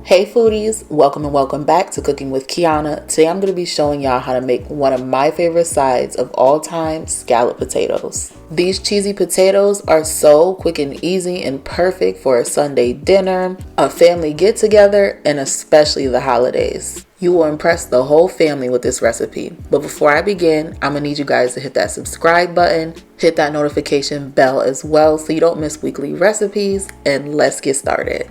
Hey foodies, welcome and welcome back to Cooking with Kiana. Today I'm going to be showing y'all how to make one of my favorite sides of all time, scalloped potatoes. These cheesy potatoes are so quick and easy and perfect for a Sunday dinner, a family get together, and especially the holidays. You will impress the whole family with this recipe. But before I begin, I'm going to need you guys to hit that subscribe button, hit that notification bell as well so you don't miss weekly recipes, and let's get started.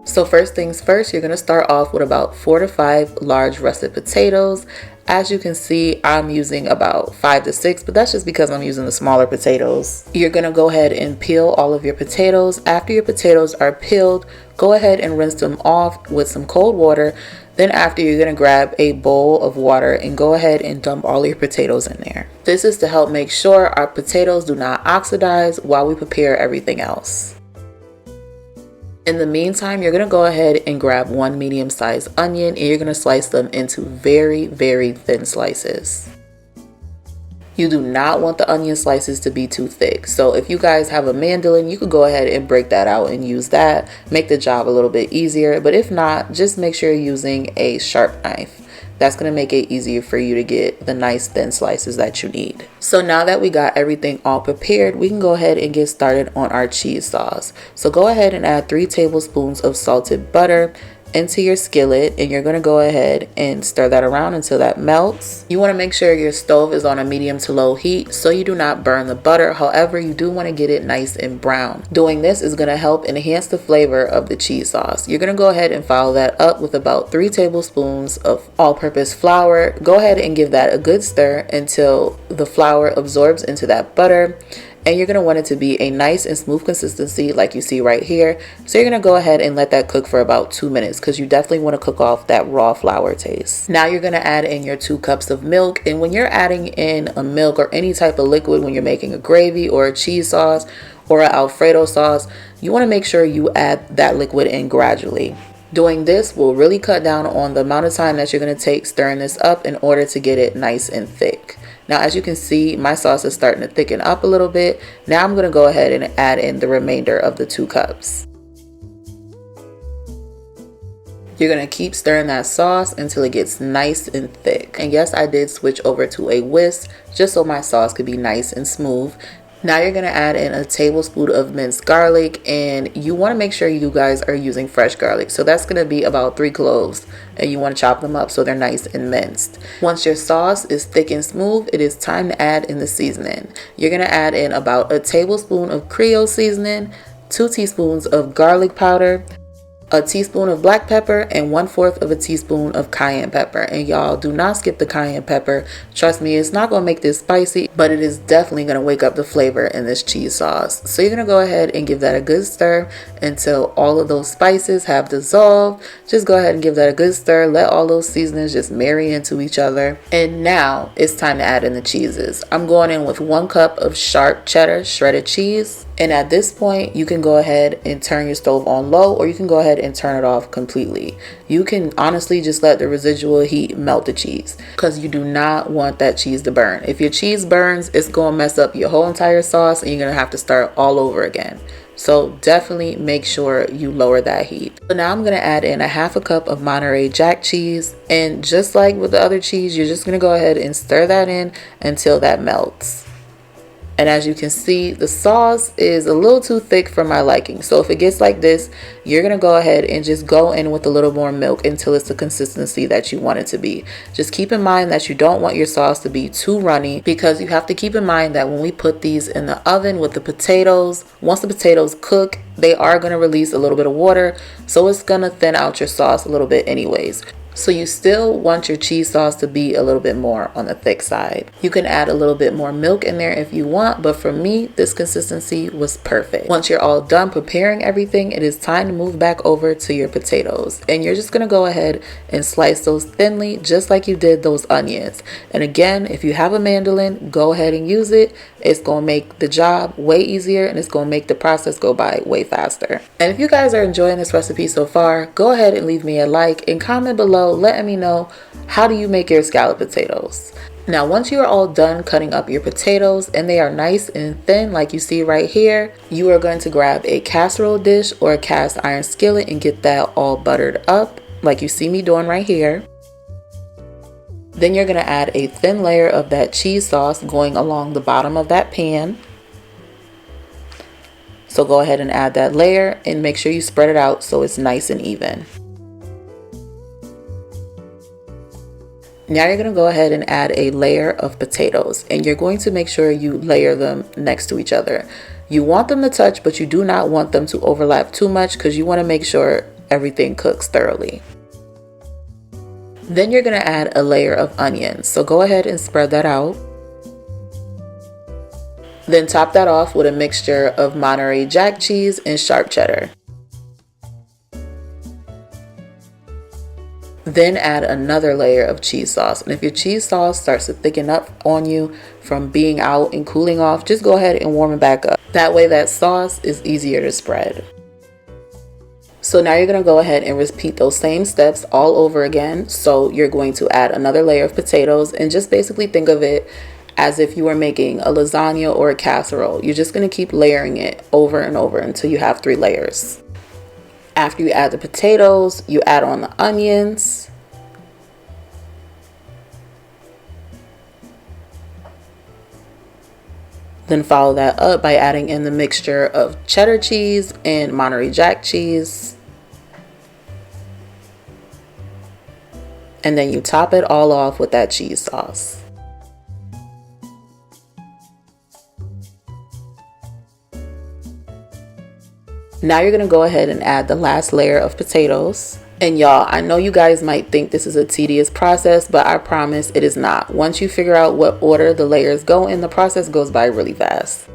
So first things first, you're going to start off with about 4 to 5 large russet potatoes. As you can see, I'm using about 5 to 6, but that's just because I'm using the smaller potatoes. You're going to go ahead and peel all of your potatoes. After your potatoes are peeled, go ahead and rinse them off with some cold water. Then after, you're going to grab a bowl of water and go ahead and dump all your potatoes in there. This is to help make sure our potatoes do not oxidize while we prepare everything else. In the meantime, you're going to go ahead and grab one medium-sized onion and you're going to slice them into very, very thin slices. You do not want the onion slices to be too thick. So if you guys have a mandolin, you could go ahead and break that out and use that. Make the job a little bit easier. But if not, just make sure you're using a sharp knife. That's going to make it easier for you to get the nice thin slices that you need. So now that we got everything all prepared, we can go ahead and get started on our cheese sauce. So go ahead and add 3 tablespoons of salted butter into your skillet, and you're going to go ahead and stir that around until that melts. You want to make sure your stove is on a medium to low heat so you do not burn the butter. However, you do want to get it nice and brown. Doing this is going to help enhance the flavor of the cheese sauce. You're going to go ahead and follow that up with about 3 tablespoons of all-purpose flour. Go ahead and give that a good stir until the flour absorbs into that butter. And you're going to want it to be a nice and smooth consistency like you see right here. So you're going to go ahead and let that cook for about 2 minutes because you definitely want to cook off that raw flour taste. Now you're going to add in your 2 cups of milk. And when you're adding in a milk or any type of liquid, when you're making a gravy or a cheese sauce or an Alfredo sauce, you want to make sure you add that liquid in gradually. Doing this will really cut down on the amount of time that you're going to take stirring this up in order to get it nice and thick. Now, as you can see, my sauce is starting to thicken up a little bit. Now I'm going to go ahead and add in the remainder of the 2 cups. You're going to keep stirring that sauce until it gets nice and thick. And yes, I did switch over to a whisk just so my sauce could be nice and smooth. Now you're going to add in a tablespoon of minced garlic, and you want to make sure you guys are using fresh garlic. So that's going to be about 3 cloves, and you want to chop them up so they're nice and minced. Once your sauce is thick and smooth, it is time to add in the seasoning. You're going to add in about a tablespoon of creole seasoning, 2 teaspoons of garlic powder, a teaspoon of black pepper, and 1/4 of a teaspoon of cayenne pepper. And y'all, do not skip the cayenne pepper. Trust me, it's not going to make this spicy, but it is definitely going to wake up the flavor in this cheese sauce. So you're going to go ahead and give that a good stir until all of those spices have dissolved. Just go ahead and give that a good stir. Let all those seasonings just marry into each other. And now it's time to add in the cheeses. I'm going in with 1 cup of sharp cheddar shredded cheese. And at this point, you can go ahead and turn your stove on low, or you can go ahead and turn it off completely. You can honestly just let the residual heat melt the cheese because you do not want that cheese to burn. If your cheese burns, it's going to mess up your whole entire sauce and you're going to have to start all over again. So definitely make sure you lower that heat. So now I'm going to add in a 1/2 cup of Monterey Jack cheese. And just like with the other cheese, you're just going to go ahead and stir that in until that melts. And as you can see, the sauce is a little too thick for my liking. So if it gets like this, you're going to go ahead and just go in with a little more milk until it's the consistency that you want it to be. Just keep in mind that you don't want your sauce to be too runny, because you have to keep in mind that when we put these in the oven with the potatoes, once the potatoes cook, they are going to release a little bit of water. So it's going to thin out your sauce a little bit anyways. So you still want your cheese sauce to be a little bit more on the thick side. You can add a little bit more milk in there if you want, but for me, this consistency was perfect. Once you're all done preparing everything, it is time to move back over to your potatoes. And you're just going to go ahead and slice those thinly, just like you did those onions. And again, if you have a mandolin, go ahead and use it. It's going to make the job way easier, and it's going to make the process go by way faster. And if you guys are enjoying this recipe so far, go ahead and leave me a like and comment below below letting me know, how do you make your scalloped potatoes? Now, once you are all done cutting up your potatoes and they are nice and thin like you see right here, you are going to grab a casserole dish or a cast iron skillet and get that all buttered up like you see me doing right here. Then you're going to add a thin layer of that cheese sauce going along the bottom of that pan. So go ahead and add that layer and make sure you spread it out so it's nice and even. Now you're going to go ahead and add a layer of potatoes, and you're going to make sure you layer them next to each other. You want them to touch, but you do not want them to overlap too much because you want to make sure everything cooks thoroughly. Then you're going to add a layer of onions. So go ahead and spread that out. Then top that off with a mixture of Monterey Jack cheese and sharp cheddar. Then add another layer of cheese sauce. And if your cheese sauce starts to thicken up on you from being out and cooling off, just go ahead and warm it back up. That way that sauce is easier to spread. So now you're going to go ahead and repeat those same steps all over again. So you're going to add another layer of potatoes and just basically think of it as if you were making a lasagna or a casserole. You're just going to keep layering it over and over until you have 3 layers. After you add the potatoes, you add on the onions. Then follow that up by adding in the mixture of cheddar cheese and Monterey Jack cheese. And then you top it all off with that cheese sauce. Now you're going to go ahead and add the last layer of potatoes. And y'all, I know you guys might think this is a tedious process, but I promise it is not. Once you figure out what order the layers go in, the process goes by really fast.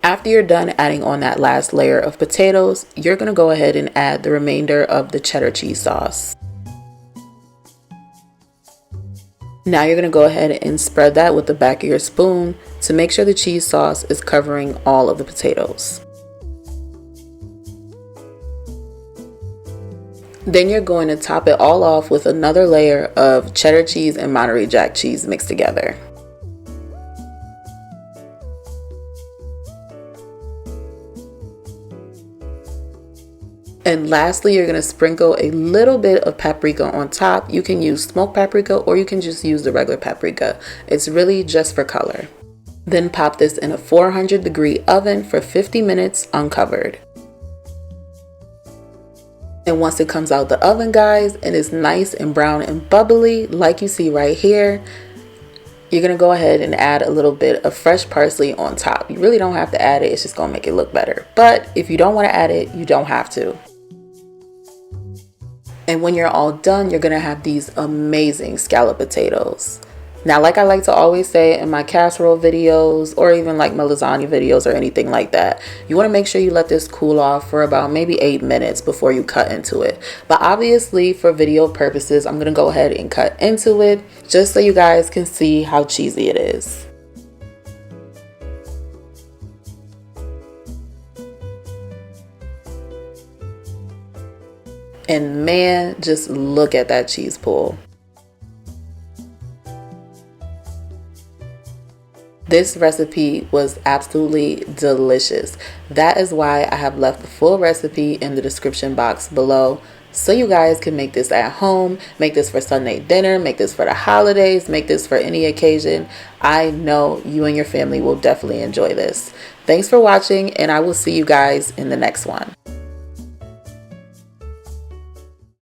After you're done adding on that last layer of potatoes, you're going to go ahead and add the remainder of the cheddar cheese sauce. Now you're going to go ahead and spread that with the back of your spoon to make sure the cheese sauce is covering all of the potatoes. Then you're going to top it all off with another layer of cheddar cheese and Monterey Jack cheese mixed together. And lastly, you're going to sprinkle a little bit of paprika on top. You can use smoked paprika or you can just use the regular paprika. It's really just for color. Then pop this in a 400-degree oven for 50 minutes uncovered. And once it comes out the oven, guys, and it's nice and brown and bubbly like you see right here, you're going to go ahead and add a little bit of fresh parsley on top. You really don't have to add it. It's just going to make it look better. But if you don't want to add it, you don't have to. And when you're all done, you're going to have these amazing scalloped potatoes. Now, like I like to always say in my casserole videos or even like my lasagna videos or anything like that, you want to make sure you let this cool off for about maybe 8 minutes before you cut into it. But obviously for video purposes, I'm going to go ahead and cut into it just so you guys can see how cheesy it is. And man, just look at that cheese pool. This recipe was absolutely delicious. That is why I have left the full recipe in the description box below, so you guys can make this at home, make this for Sunday dinner, make this for the holidays, make this for any occasion. I know you and your family will definitely enjoy this. Thanks for watching, and I will see you guys in the next one.